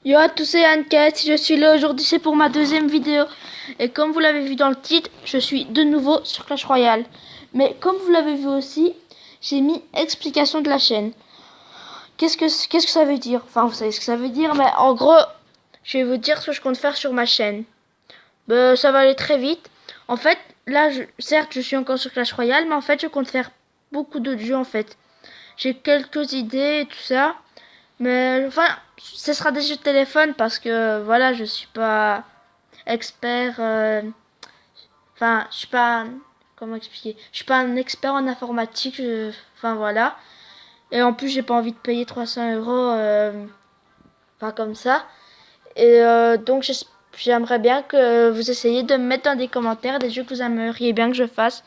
Yo à tous, c'est Anne-Cat, je suis là aujourd'hui, c'est pour ma deuxième vidéo. Et comme vous l'avez vu dans le titre, je suis de nouveau sur Clash Royale. Mais comme vous l'avez vu aussi, j'ai mis explication de la chaîne. Qu'est-ce que ça veut dire? Enfin, vous savez ce que ça veut dire, mais en gros, je vais vous dire ce que je compte faire sur ma chaîne. Ça va aller très vite. En fait, là, certes, je suis encore sur Clash Royale, mais en fait, je compte faire beaucoup d'autres jeux en fait. J'ai quelques idées et tout ça. Mais enfin, ce sera des jeux de téléphone parce que voilà, je suis pas expert. Enfin, je suis pas. Comment expliquer? Je suis pas un expert en informatique. Enfin voilà. Et en plus, j'ai pas envie de payer 300 euros. Enfin comme ça. Et donc, j'aimerais bien que vous essayiez de me mettre dans des commentaires des jeux que vous aimeriez bien que je fasse.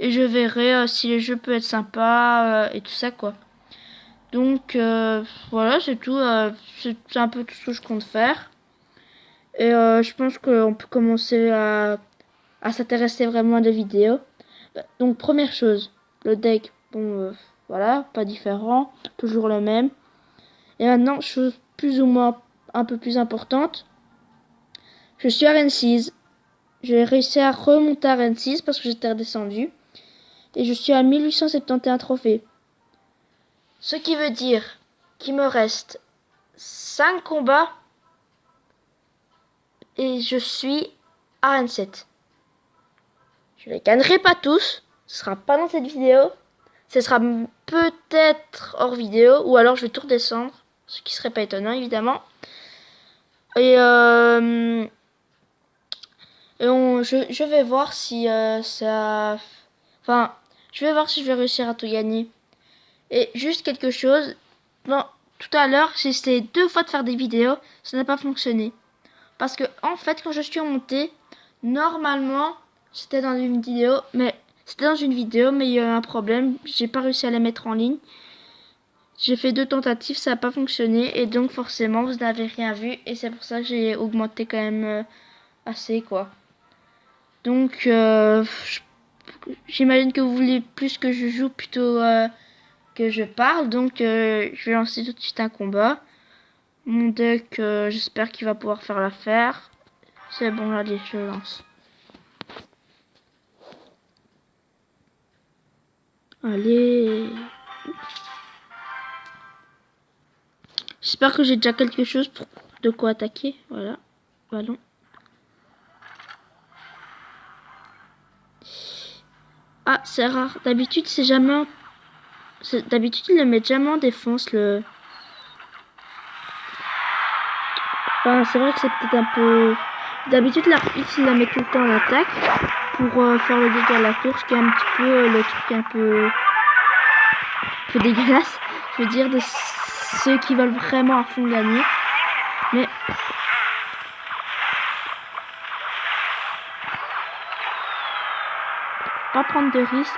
Et je verrai si les jeux peuvent être sympas et tout ça quoi. Donc voilà, c'est tout. C'est un peu tout ce que je compte faire. Et je pense qu'on peut commencer à s'intéresser vraiment à des vidéos. Donc première chose, le deck. Bon, voilà, pas différent, toujours le même. Et maintenant, chose plus ou moins un peu plus importante. Je suis à Arène 6. J'ai réussi à remonter à Arène 6 parce que j'étais redescendu. Et je suis à 1871 trophées. Ce qui veut dire qu'il me reste 5 combats et je suis à 27. Je les gagnerai pas tous, ce sera pas dans cette vidéo, ce sera peut-être hors vidéo, ou alors je vais tout redescendre, ce qui serait pas étonnant évidemment. Et, je vais voir si ça... Enfin, je vais voir si je vais réussir à tout gagner. Et juste quelque chose, bon, tout à l'heure j'ai essayé 2 fois de faire des vidéos, ça n'a pas fonctionné. Parce que en fait quand je suis remontée, normalement c'était dans une vidéo, mais il y a eu un problème, j'ai pas réussi à la mettre en ligne. J'ai fait 2 tentatives, ça n'a pas fonctionné et donc forcément vous n'avez rien vu et c'est pour ça que j'ai augmenté quand même assez quoi. Donc j'imagine que vous voulez plus que je joue plutôt que je parle, donc je vais lancer tout de suite un combat. Mon deck, j'espère qu'il va pouvoir faire l'affaire. C'est bon, allez, je lance. Allez. J'espère que j'ai déjà quelque chose pour de quoi attaquer. Voilà. Ballon. Ah, c'est rare. D'habitude, c'est jamais... D'habitude, il le met jamais en défense, le... Enfin, c'est vrai que c'est peut-être un peu... D'habitude, l'artiste, il la met tout le temps en attaque pour faire le dégât à la tour, ce qui est un petit peu le truc un peu dégueulasse. Je veux dire, de ceux qui veulent vraiment à fond gagner. Mais... pas prendre de risques.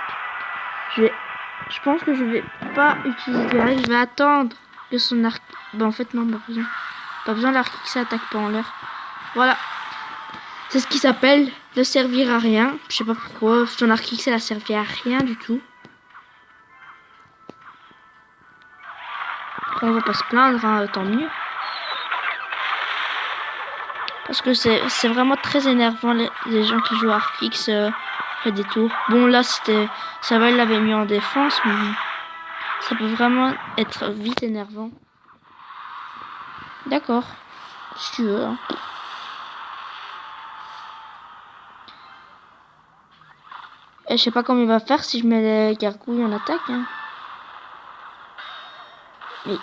Je pense que je vais pas utiliser de règles. Je vais attendre que son arc... Ben en fait non, pas besoin l'arc qui s'attaque pas en l'air. Voilà. C'est ce qui s'appelle ne servir à rien. Je sais pas pourquoi. Son arc X, elle a servi à rien du tout. On va pas se plaindre, hein, tant mieux. Parce que c'est vraiment très énervant les gens qui jouent arc X après des tours. Bon là c'était... Ça va, il l'avait mis en défense, mais ça peut vraiment être vite énervant. D'accord. Si tu veux. Hein. Et je sais pas comment il va faire si je mets les gargouilles en attaque. Hein. Mais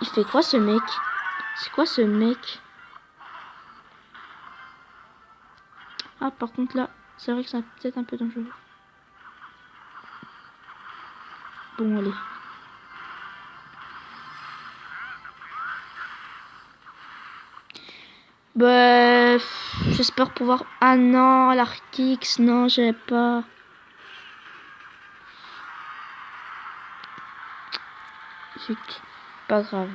il fait quoi ce mec? C'est quoi ce mec? Ah par contre là, c'est vrai que c'est peut-être un peu dangereux. Bon allez. Bah, j'espère pouvoir... Ah non, l'Arkix, non, j'ai pas... Zut, pas grave.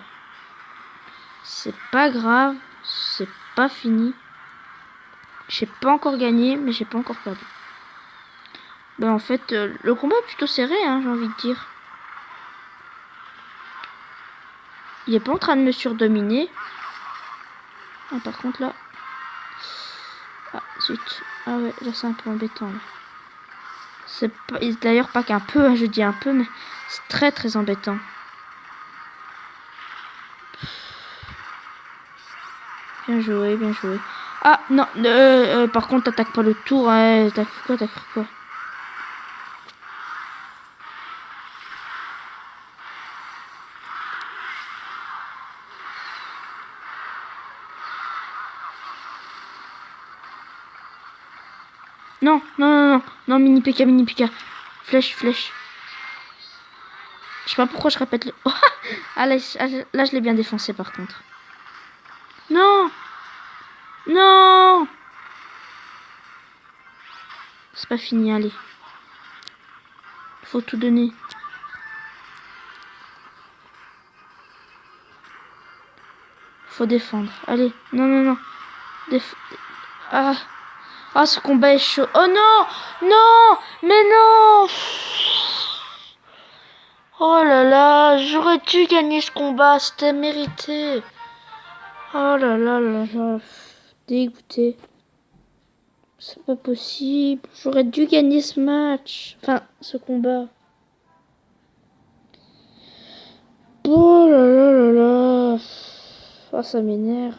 C'est pas grave, c'est pas fini. J'ai pas encore gagné, mais j'ai pas encore perdu. Ben en fait, le combat est plutôt serré, hein, j'ai envie de dire. Il est pas en train de me surdominer. Ah, par contre là... Ah, zut. Ah ouais, là c'est un peu embêtant là. C'est d'ailleurs pas qu'un peu, hein, je dis un peu, mais c'est très très embêtant. Bien joué, bien joué. Ah non, par contre t'attaques pas le tour, hein. T'as cru quoi? Non, non, non, non, non, mini PK, mini PK. Flèche, flèche. Je sais pas pourquoi je répète le... Ah là, là je l'ai bien défoncé par contre. Non! Non! C'est pas fini, allez. Faut tout donner. Faut défendre. Allez, non, non, non. Ah. Ah, ce combat est chaud. Oh non! Non! Mais non! Oh là là, j'aurais dû gagner ce combat, c'était mérité. Oh là là là là. Dégoûté. C'est pas possible. J'aurais dû gagner ce match. Enfin, ce combat. Oh là là là là. Oh, ça m'énerve.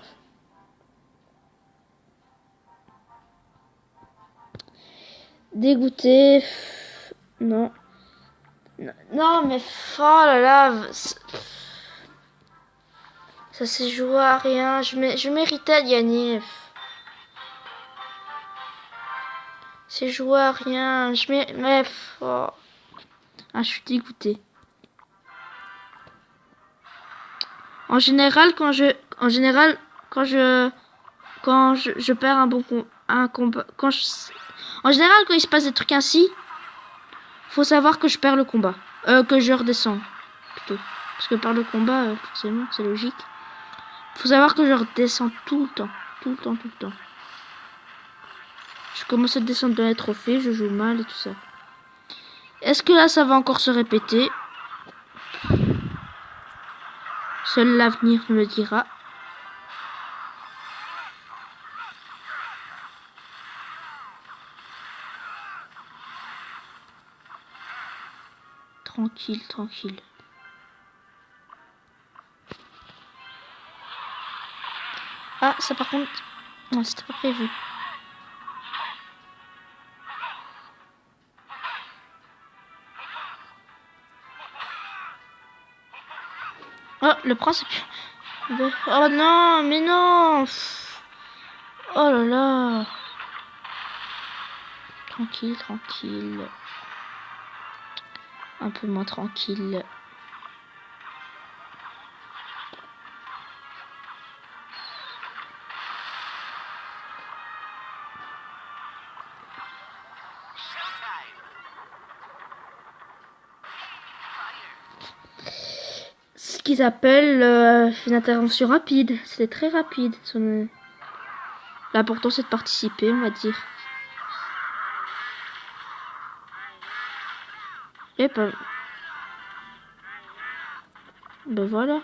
Dégoûté. Non. Non, mais oh là là. Ça s'est joué à rien. Je méritais de gagner. C'est joué à rien. Mais oh. Ah, je suis dégoûtée. En général, quand je perds un combat, en général, quand il se passe des trucs ainsi, faut savoir que je perds le combat, que je redescends plutôt, parce que par le combat, forcément, c'est logique. Faut savoir que je redescends tout le temps, tout le temps, tout le temps. Je commence à descendre dans les trophées, je joue mal et tout ça. Est-ce que là, ça va encore se répéter? Seul l'avenir nous le dira. Tranquille, tranquille. Ah, ça par contre... Non, c'était pas prévu. Oh, le principe... Oh non, mais non. Oh là là. Tranquille, tranquille. Un peu moins tranquille. Ce qu'ils appellent une intervention rapide. C'était très rapide. L'important c'est de participer, on va dire. Et ben voilà.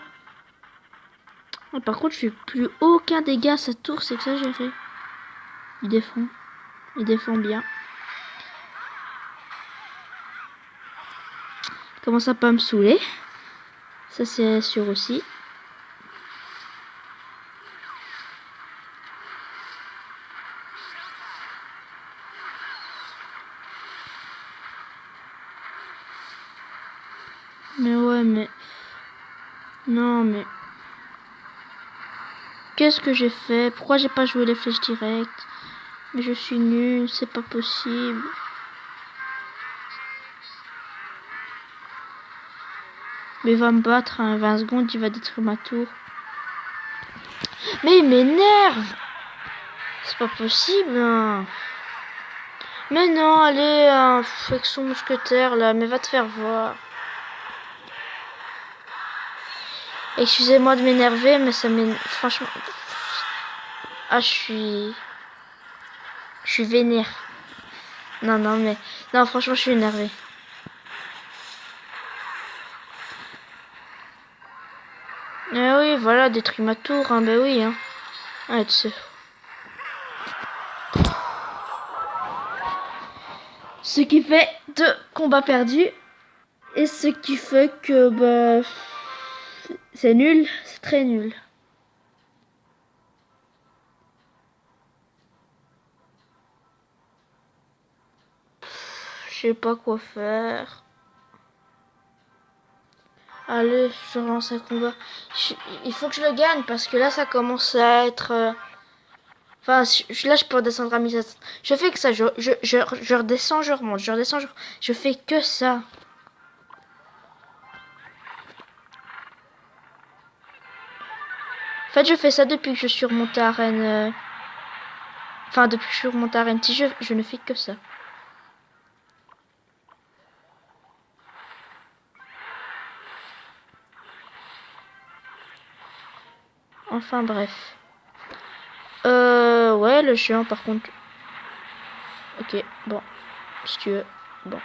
Et par contre, je fais plus aucun dégât à cette tour, c'est exagéré. Il défend bien. Il commence à pas me saouler. Ça c'est sûr aussi. Mais ouais, mais... Non, mais... Qu'est-ce que j'ai fait? Pourquoi j'ai pas joué les flèches directes? Mais je suis nul, c'est pas possible. Mais il va me battre, hein, 20 secondes, il va détruire ma tour. Mais il m'énerve! C'est pas possible, hein. Mais non, allez, avec son mousquetaire, là, mais va te faire voir. Excusez-moi de m'énerver, mais ça m'énerve, franchement... Ah, je suis vénère. Non, non, mais... Non, franchement, je suis énervée. Ah oui, voilà, détruis ma tour, hein, bah oui, hein. Ouais, tu sais. Ce qui fait 2 combats perdus. Et ce qui fait que, bah, c'est nul, c'est très nul. Je sais pas quoi faire. Allez, je relance un combat. Il faut que je le gagne parce que là, ça commence à être... Enfin, là, je peux redescendre à 1700. Je fais que ça. Je redescends, je remonte. Je redescends, je fais que ça. En fait, je fais ça depuis que je suis remontée à Rennes. Enfin, depuis que je suis remontée à Rennes. Si je ne fais que ça. Enfin, bref. Ouais, le géant, par contre. Ok, bon. Si tu veux. Bon.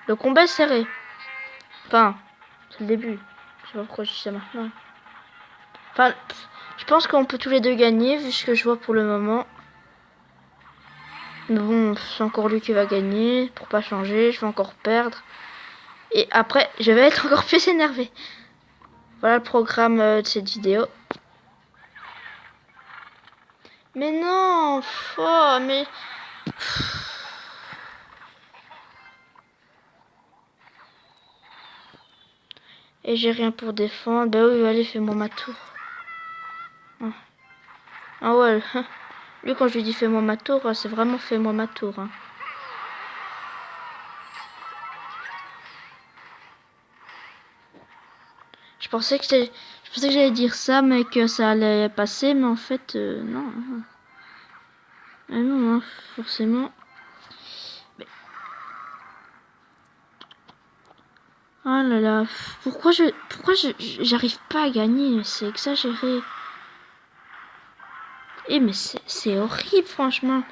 Le combat est serré. Enfin, c'est le début. Je sais pas pourquoi je dis ça maintenant. Enfin, je pense qu'on peut tous les deux gagner, vu ce que je vois pour le moment. Mais bon, c'est encore lui qui va gagner. Pour pas changer, je vais encore perdre. Et après, je vais être encore plus énervé. Voilà le programme de cette vidéo. Mais non, oh, mais... Et j'ai rien pour défendre. Bah oui, allez, fais-moi ma tour. Ah ouais, lui quand je lui dis fais-moi ma tour, c'est vraiment fais-moi ma tour. Hein. Je pensais que j'allais dire ça, mais que ça allait passer, mais en fait, non. Ah non, hein, forcément. Mais... Oh là là, pourquoi j'arrive pas à gagner? C'est exagéré. Eh mais c'est horrible, franchement.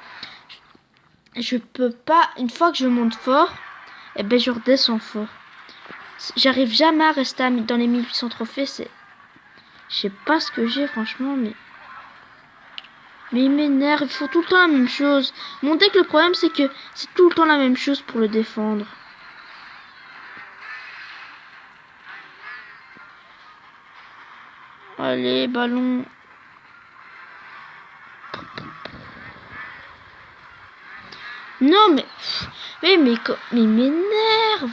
Je peux pas, une fois que je monte fort, eh ben je redescends fort. J'arrive jamais à rester dans les 1800 trophées, c'est... Je sais pas ce que j'ai, franchement, mais... Mais il m'énerve, il faut tout le temps la même chose. Mon deck, le problème, c'est que c'est tout le temps la même chose pour le défendre. Allez, ballon. Non, mais... Mais il m'énerve.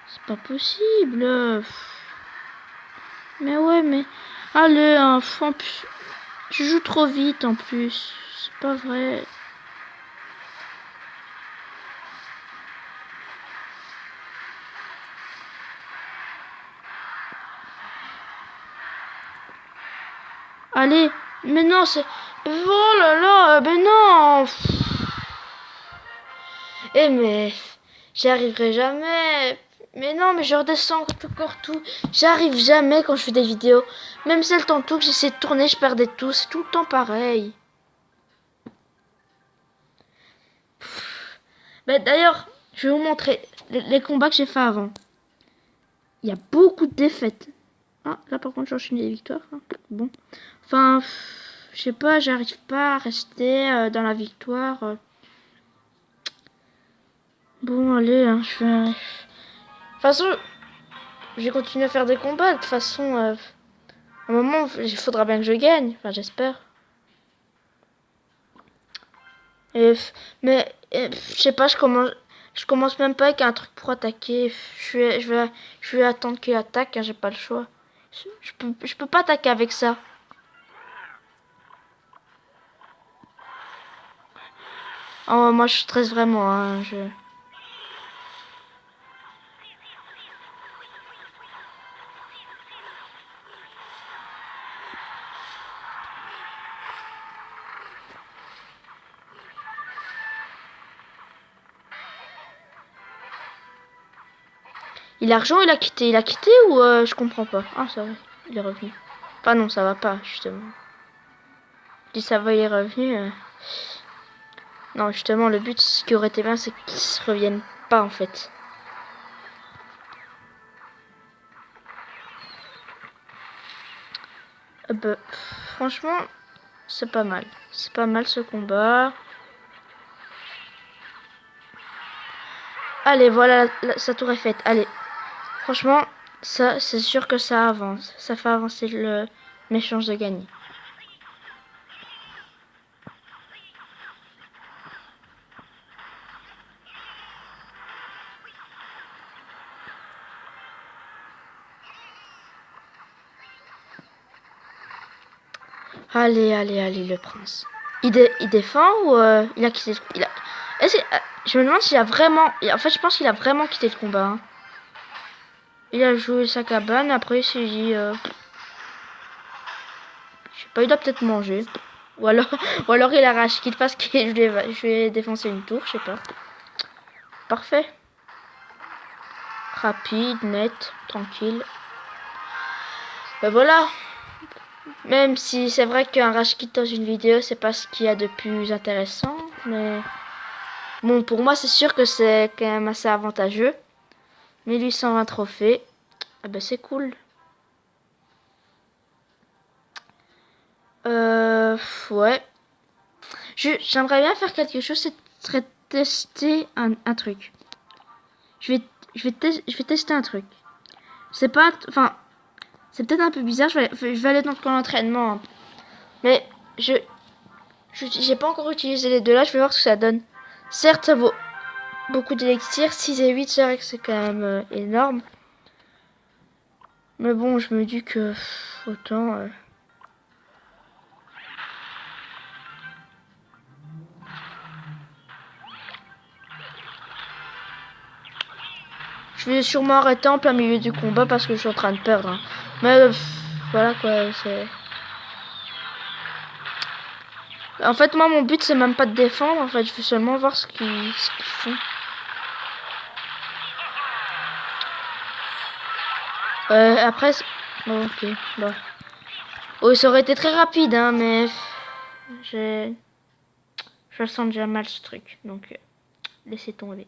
C'est pas possible. Mais ouais, mais... Allez, en plus... Je joue trop vite, en plus. C'est pas vrai. Allez, mais non, c'est... Oh là là, mais non. Eh mais... J'y arriverai jamais. Mais non, mais je redescends encore tout. J'arrive jamais quand je fais des vidéos. Même celle tantôt que j'essaie de tourner, je perdais tout. C'est tout le temps pareil. Mais d'ailleurs, je vais vous montrer les combats que j'ai fait avant. Il y a beaucoup de défaites. Ah, là par contre, j'enchaîne les victoires. Hein. Bon. Enfin, je sais pas, j'arrive pas à rester dans la victoire. Bon, allez, hein, je fais... De toute façon, je vais continuer à faire des combats. De toute façon, à un moment, il faudra bien que je gagne. Enfin, j'espère. Mais je sais pas, je commence même pas avec un truc pour attaquer. Je vais attendre qu'il attaque, hein, j'ai pas le choix. Je peux pas attaquer avec ça. Oh, moi je stresse vraiment, hein, Il a l'argent, il a quitté ou je comprends pas. Ah ça va, il est revenu. Enfin non, ça va pas justement. Je dis ça va, il est revenu. Non, justement, le but, ce qui aurait été bien, c'est qu'ils se reviennent pas, en fait. Bah, franchement, c'est pas mal. C'est pas mal ce combat. Allez, voilà, sa tour est faite. Allez, franchement, ça, c'est sûr que ça avance. Ça fait avancer mes chances de gagner. Allez, allez, allez, le prince. Il défend ou il a quitté le... Je me demande s'il a vraiment... En fait, je pense qu'il a vraiment quitté le combat. Hein. Il a joué sa cabane, après il s'est dit... je sais pas, il doit peut-être manger. Ou alors, ou alors il a rage quitte parce que je vais défoncer une tour, je sais pas. Parfait. Rapide, net, tranquille. Ben voilà. Même si c'est vrai qu'un rage quitte dans une vidéo, c'est pas ce qu'il y a de plus intéressant. Mais bon, pour moi, c'est sûr que c'est quand même assez avantageux. 1820 trophées. Ah ben c'est cool. Ouais. J'aimerais bien faire quelque chose, c'est serait tester un truc. Je vais tester un truc. C'est pas... Enfin, c'est peut-être un peu bizarre, je vais aller dans le camp d'entraînement. Hein. Mais j'ai pas encore utilisé les deux là, je vais voir ce que ça donne. Certes, ça vaut beaucoup d'élixir, 6 et 8, c'est vrai que c'est quand même énorme. Mais bon, je me dis que autant... Je vais sûrement arrêter en plein milieu du combat parce que je suis en train de perdre. Hein. Mais voilà quoi, c'est... En fait, moi, mon but, c'est même pas de défendre. En fait, je veux seulement voir ce qu'ils font. Après... Bon, ok, bon. Oh, ça aurait été très rapide, hein, mais... Je le sens déjà mal, ce truc. Donc, laissez tomber.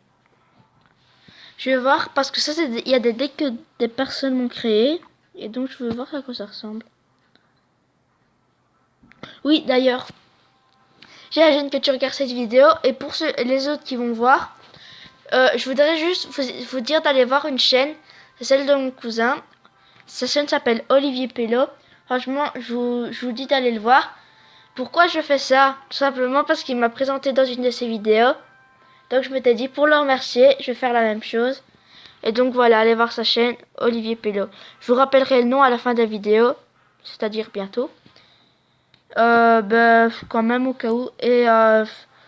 Je vais voir, parce que ça, il y a des decks que des personnes m'ont créé. Et donc, je veux voir à quoi ça ressemble. Oui, d'ailleurs, j'imagine que tu regardes cette vidéo. Et pour les autres qui vont voir, je voudrais juste vous dire d'aller voir une chaîne. C'est celle de mon cousin. Sa chaîne s'appelle Olivier Pello. Franchement, je vous dis d'aller le voir. Pourquoi je fais ça? Tout simplement parce qu'il m'a présenté dans une de ses vidéos. Donc je m'étais dit, pour le remercier, je vais faire la même chose. Et donc voilà, allez voir sa chaîne, Olivier Pello. Je vous rappellerai le nom à la fin de la vidéo, c'est-à-dire bientôt. Quand même au cas où. Et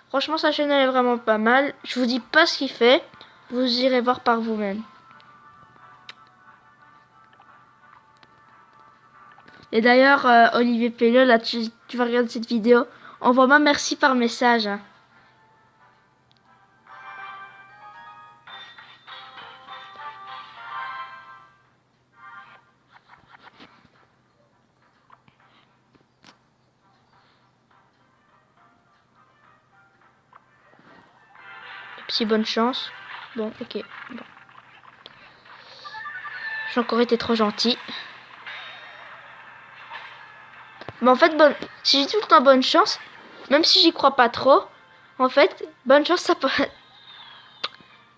franchement, sa chaîne elle est vraiment pas mal. Je vous dis pas ce qu'il fait, vous irez voir par vous-même. Et d'ailleurs, Olivier Pello, là, tu vas regarder cette vidéo. Envoie-moi merci par message. Hein. Si bonne chance. Bon, ok. Bon. J'ai encore été trop gentil. Mais en fait, si j'ai tout le temps bonne chance, même si j'y crois pas trop, en fait, bonne chance ça porte...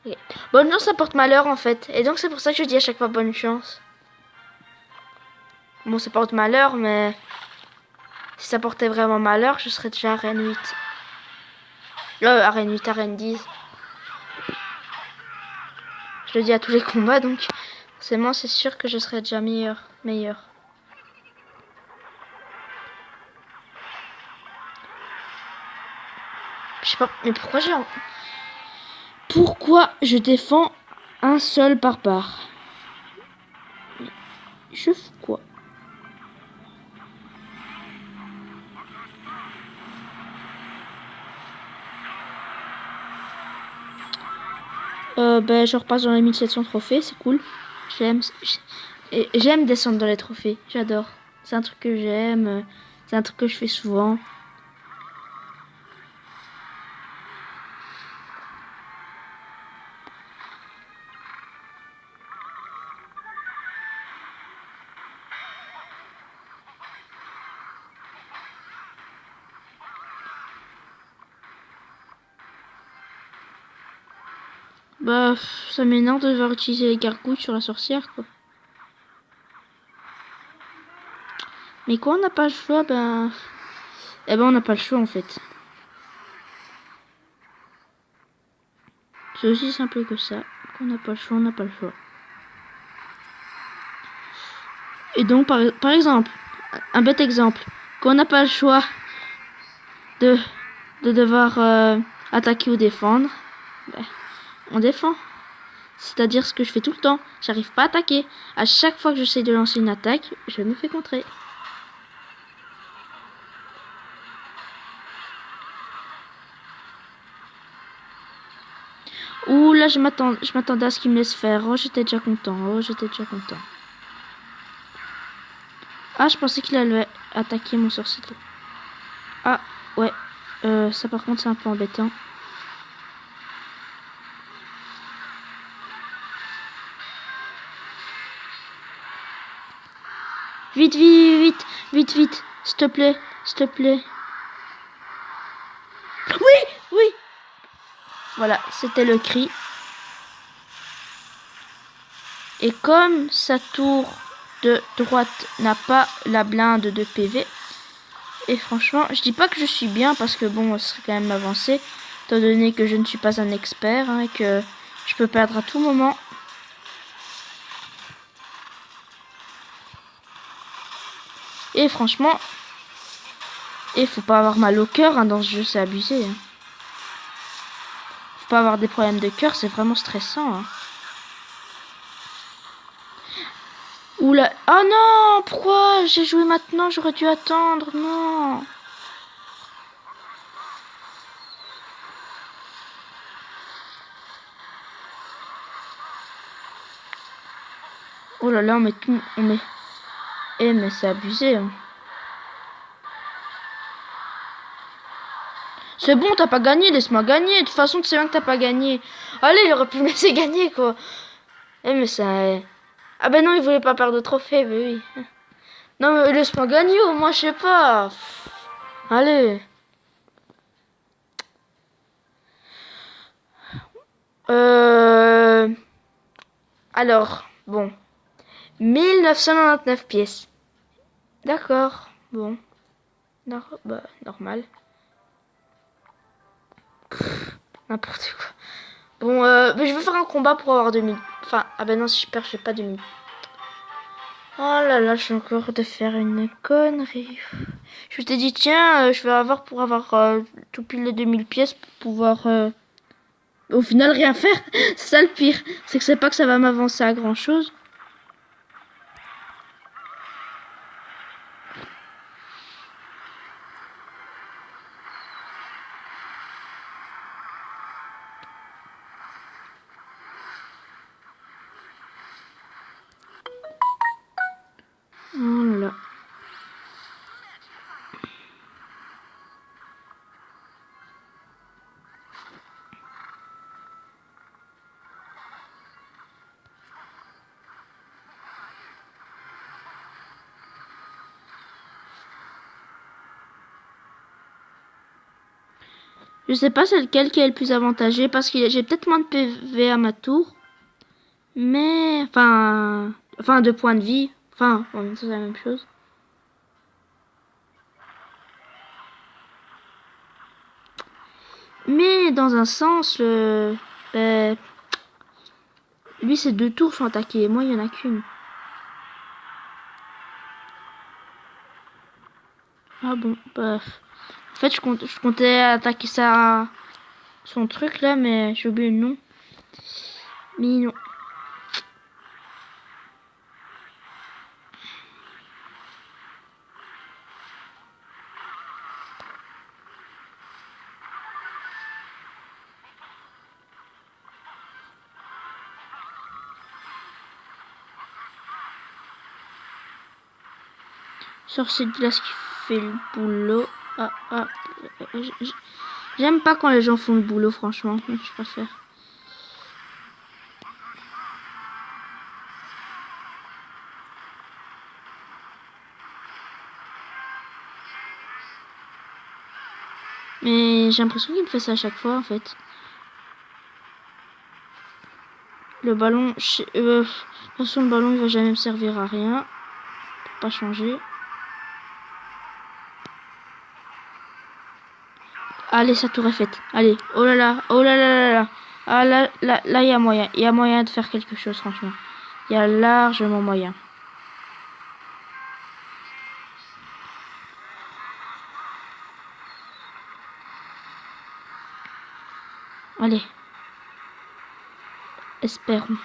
Okay. Bonne chance ça porte malheur en fait. Et donc c'est pour ça que je dis à chaque fois bonne chance. Bon, ça porte malheur, mais si ça portait vraiment malheur, je serais déjà à Reine 8. À Reine 8, à Reine 10. Je le dis à tous les combats, donc forcément c'est sûr que je serais déjà meilleur. Je sais pas, mais pourquoi je défends un seul barbare? Je fais quoi? Je repasse dans les 1700 trophées, c'est cool. J'aime descendre dans les trophées, j'adore. C'est un truc que j'aime, c'est un truc que je fais souvent. Bah, ça m'énerve de devoir utiliser les gargouilles sur la sorcière, quoi. Mais quand on n'a pas le choix, ben... Eh ben, on n'a pas le choix, en fait. C'est aussi simple que ça. Quand on n'a pas le choix, on n'a pas le choix. Et donc, par exemple, un bête exemple, quand on n'a pas le choix de devoir attaquer ou défendre, ben, on défend. C'est-à-dire ce que je fais tout le temps. J'arrive pas à attaquer. À chaque fois que j'essaie de lancer une attaque, je me fais contrer. Ouh là, je m'attendais à ce qu'il me laisse faire. Oh, j'étais déjà content. Oh, j'étais déjà content. Ah, je pensais qu'il allait attaquer mon sorcier. Ah, ouais. Ça par contre, c'est un peu embêtant. Vite, vite, vite, vite, vite. S'il te plaît, s'il te plaît. Oui, oui. Voilà, c'était le cri. Et comme sa tour de droite n'a pas la blinde de PV, et franchement, je dis pas que je suis bien parce que bon, ce serait quand même avancé, étant donné que je ne suis pas un expert hein, et que je peux perdre à tout moment. Et franchement, il faut pas avoir mal au cœur hein, dans ce jeu, c'est abusé. Hein. Faut pas avoir des problèmes de cœur, c'est vraiment stressant. Hein. Oula, oh non, pourquoi j'ai joué maintenant, j'aurais dû attendre, non. Oh là là, on met tout, on met... Eh mais c'est abusé. Hein. C'est bon, t'as pas gagné, laisse-moi gagner. De toute façon, tu sais bien que t'as pas gagné. Allez, il aurait pu me laisser gagner, quoi. Eh, mais ça... Ah ben non, il voulait pas perdre de trophée, mais oui. Non, mais laisse-moi gagner, au moins, je sais pas. Allez. Euh... Alors, bon. 1999 pièces. D'accord, bon. Bah, normal. N'importe quoi. Bon, mais je veux faire un combat pour avoir 2000. Enfin, ah ben non, si je perds, je fais pas 2000. Oh là là, je suis encore de faire une connerie. Je t'ai dit, tiens, je vais avoir pour avoir tout pile les 2000 pièces pour pouvoir au final rien faire. C'est ça le pire. C'est que c'est pas que ça va m'avancer à grand chose. Oh là là. Je sais pas c'est lequel qui est le plus avantagé parce que j'ai peut-être moins de PV à ma tour. Mais, enfin de points de vie. Enfin, c'est la même chose. Mais dans un sens, ben, lui c'est 2 tours sont attaqués. Moi, il y en a qu'une. Ah bon, bah. En fait, je comptais attaquer ça, son truc là, mais j'ai oublié le nom. Mais non. Sorcier de glace qui fait le boulot. Ah. J'aime pas quand les gens font le boulot, franchement. Je préfère. Mais j'ai l'impression qu'il me fait ça à chaque fois, en fait. Le ballon, de toute façon, le ballon, il va jamais me servir à rien. Pas changer. Allez, sa tour est faite. Allez, oh là là, oh là là là là. Ah là, là, il y a moyen. Il y a moyen de faire quelque chose, franchement. Il y a largement moyen. Allez. Espérons.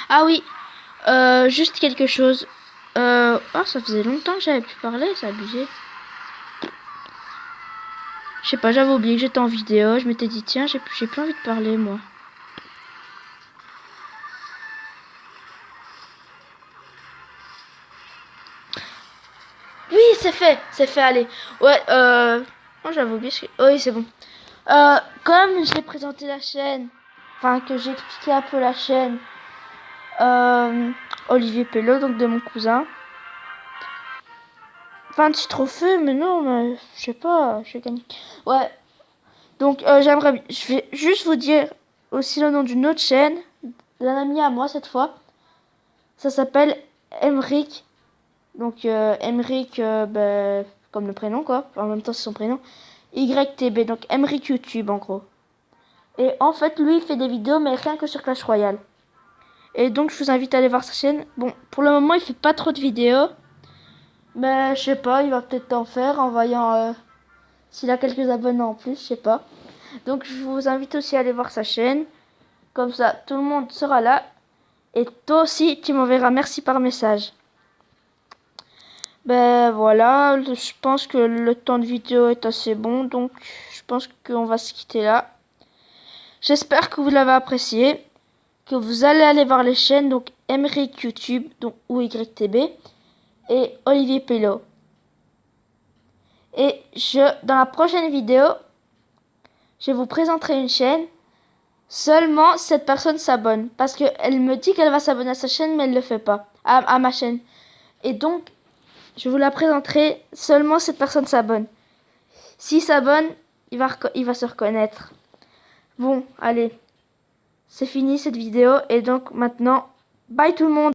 Ah oui, juste quelque chose. Ah, ça faisait longtemps que j'avais pu parler, c'est abusé. Je sais pas, j'avais oublié que j'étais en vidéo. Je m'étais dit, tiens, j'ai plus envie de parler, moi. Oui, c'est fait, allez. Ouais, oh, j'avais oublié ce que... Oui, c'est bon. Comme j'ai présenté la chaîne, enfin, que j'ai expliqué un peu la chaîne, Olivier Pello, donc de mon cousin. 28 trophées, mais non, mais je sais pas, j'ai gagné. Ouais, donc j'aimerais, je vais juste vous dire aussi le nom d'une autre chaîne, d'un ami à moi cette fois. Ça s'appelle Emric. Donc Emric, comme le prénom quoi, en même temps c'est son prénom. YTB, donc Emric YouTube en gros. Et en fait lui il fait des vidéos mais rien que sur Clash Royale. Et donc je vous invite à aller voir sa chaîne. Bon, pour le moment il fait pas trop de vidéos. Mais je sais pas, il va peut-être en faire en voyant s'il a quelques abonnés en plus, je sais pas. Donc je vous invite aussi à aller voir sa chaîne. Comme ça, tout le monde sera là. Et toi aussi, tu m'enverras merci par message. Ben voilà, je pense que le temps de vidéo est assez bon. Donc je pense qu'on va se quitter là. J'espère que vous l'avez apprécié. Que vous allez aller voir les chaînes. Donc Emric YouTube donc, ou YTB. Et Olivier Pello. Et dans la prochaine vidéo, je vous présenterai une chaîne. Seulement cette personne s'abonne. Parce qu'elle me dit qu'elle va s'abonner à sa chaîne, mais elle ne le fait pas. À ma chaîne. Et donc, je vous la présenterai. Seulement cette personne s'abonne. S'il s'abonne, il va se reconnaître. Bon, allez. C'est fini cette vidéo. Et donc maintenant, bye tout le monde.